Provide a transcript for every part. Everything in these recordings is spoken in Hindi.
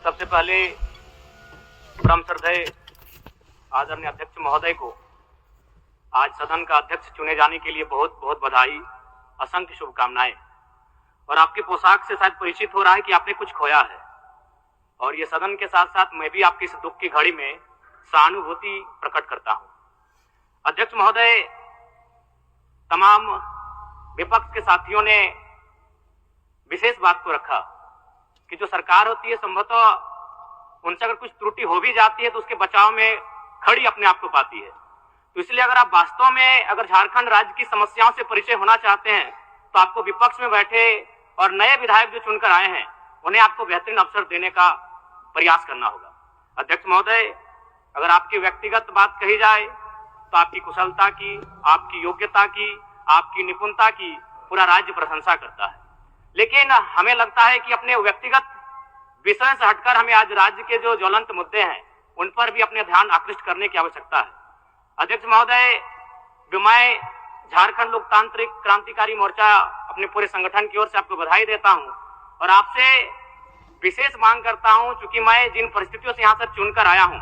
सबसे पहले परम श्रद्धेय आदरणीय अध्यक्ष महोदय को आज सदन का अध्यक्ष चुने जाने के लिए बहुत बहुत बधाई, असंख्य शुभकामनाएं। और आपकी पोशाक से शायद परिचित हो रहा है कि आपने कुछ खोया है, और ये सदन के साथ साथ मैं भी आपकी इस दुख की घड़ी में सहानुभूति प्रकट करता हूं। अध्यक्ष महोदय, तमाम विपक्ष के साथियों ने विशेष बात को रखा कि जो सरकार होती है संभवतः उनसे अगर कुछ त्रुटि हो भी जाती है तो उसके बचाव में खड़ी अपने आप को पाती है। तो इसलिए अगर आप वास्तव में अगर झारखंड राज्य की समस्याओं से परिचय होना चाहते हैं तो आपको विपक्ष में बैठे और नए विधायक जो चुनकर आए हैं उन्हें आपको बेहतरीन अवसर देने का प्रयास करना होगा। अध्यक्ष महोदय, अगर आपकी व्यक्तिगत बात कही जाए तो आपकी कुशलता की, आपकी योग्यता की, आपकी निपुणता की पूरा राज्य प्रशंसा करता है, लेकिन हमें लगता है कि अपने व्यक्तिगत विषय से हटकर हमें आज राज्य के जो ज्वलंत मुद्दे हैं उन पर भी अपने ध्यान आकृष्ट करने की आवश्यकता है। अध्यक्ष महोदय, मैं झारखंड लोकतांत्रिक क्रांतिकारी मोर्चा अपने पूरे संगठन की ओर से आपको बधाई देता हूं और आपसे विशेष मांग करता हूं, क्योंकि मैं जिन परिस्थितियों से यहां से चुनकर आया हूं,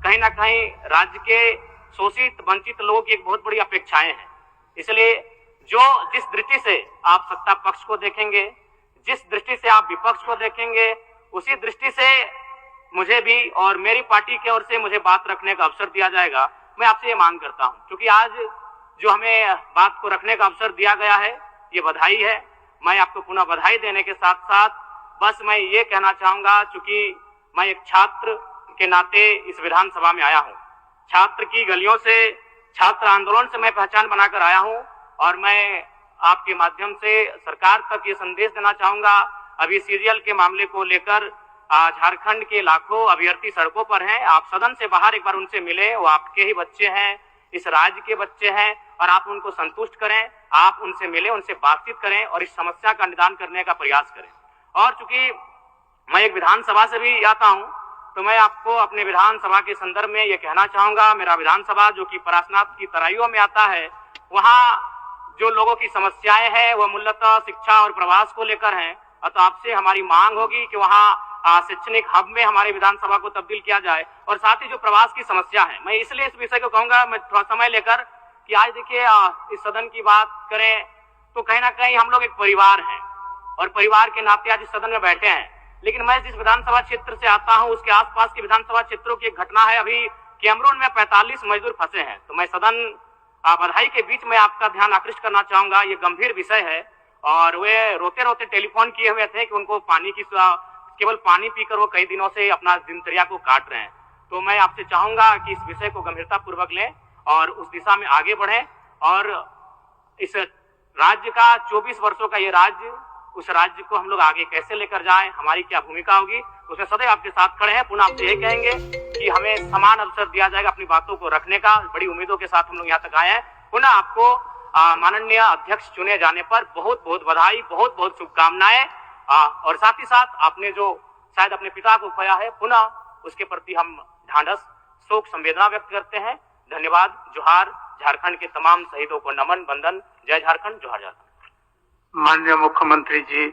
कहीं ना कहीं राज्य के शोषित वंचित लोगों की एक बहुत बड़ी अपेक्षाएं हैं। इसलिए जिस दृष्टि से आप सत्ता पक्ष को देखेंगे, जिस दृष्टि से आप विपक्ष को देखेंगे, उसी दृष्टि से मुझे भी और मेरी पार्टी की ओर से मुझे बात रखने का अवसर दिया जाएगा। मैं आपसे ये मांग करता हूं, क्योंकि आज जो हमें बात को रखने का अवसर दिया गया है ये बधाई है। मैं आपको पुनः बधाई देने के साथ साथ बस मैं ये कहना चाहूंगा, चूंकि मैं एक छात्र के नाते इस विधानसभा में आया हूं, छात्र की गलियों से, छात्र आंदोलन से मैं पहचान बनाकर आया हूं, और मैं आपके माध्यम से सरकार तक ये संदेश देना चाहूंगा। अभी सीरियल के मामले को लेकर झारखंड के लाखों अभ्यर्थी सड़कों पर हैं। आप सदन से बाहर एक बार उनसे मिले, वो आपके ही बच्चे हैं, इस राज्य के बच्चे हैं, और आप उनको संतुष्ट करें, आप उनसे मिले, उनसे बातचीत करें और इस समस्या का निदान करने का प्रयास करें। और चूंकि मैं एक विधानसभा से भी आता हूं तो मैं आपको अपने विधानसभा के संदर्भ में ये कहना चाहूंगा, मेरा विधानसभा जो कि परासनाथ की तराइयों में आता है, वहां जो लोगों की समस्याएं हैं वह मूलतः शिक्षा और प्रवास को लेकर हैं। तो आपसे हमारी मांग होगी कि वहां शैक्षणिक हब में हमारे विधानसभा को तब्दील किया जाए, और साथ ही जो प्रवास की समस्या है, मैं इसलिए इस विषय को कहूंगा, मैं थोड़ा समय लेकर, कि आज देखिए इस सदन की बात करें तो कहीं ना कहीं हम लोग एक परिवार हैं और परिवार के नाते आज इस सदन में बैठे हैं। लेकिन मैं जिस विधानसभा क्षेत्र से आता हूं उसके आसपास के विधानसभा क्षेत्रों की एक घटना है। अभी कैमरून में 45 मजदूर फंसे हैं। तो मैं सदन बधाई के बीच में आपका ध्यान आकृष्ट करना चाहूंगा, ये गंभीर विषय है, और वे रोते रोते टेलीफोन किए हुए थे कि उनको पानी की, केवल पानी पीकर वो कई दिनों से अपना दिनचर्या को काट रहे हैं। तो मैं आपसे चाहूंगा कि इस विषय को गंभीरता पूर्वक लें और उस दिशा में आगे बढ़ें, और इस राज्य का 24 वर्षों का ये राज्य, उस राज्य को हम लोग आगे कैसे लेकर जाएं, हमारी क्या भूमिका होगी, उसमें सदैव आपके साथ खड़े हैं। पुनः आपसे ये कहेंगे कि हमें समान अवसर दिया जाएगा अपनी बातों को रखने का। बड़ी उम्मीदों के साथ हम लोग यहाँ तक आए हैं। पुनः आपको माननीय अध्यक्ष चुने जाने पर बहुत बहुत बधाई, बहुत बहुत शुभकामनाएं। और साथ ही साथ आपने जो शायद अपने पिता को खोया है, पुनः उसके प्रति हम ढांढस, शोक, संवेदना व्यक्त करते हैं। धन्यवाद। जोहार। झारखंड के तमाम शहीदों को नमन, वंदन। जय झारखंड, जोहार झारखंड। माननीय मुख्यमंत्री जी,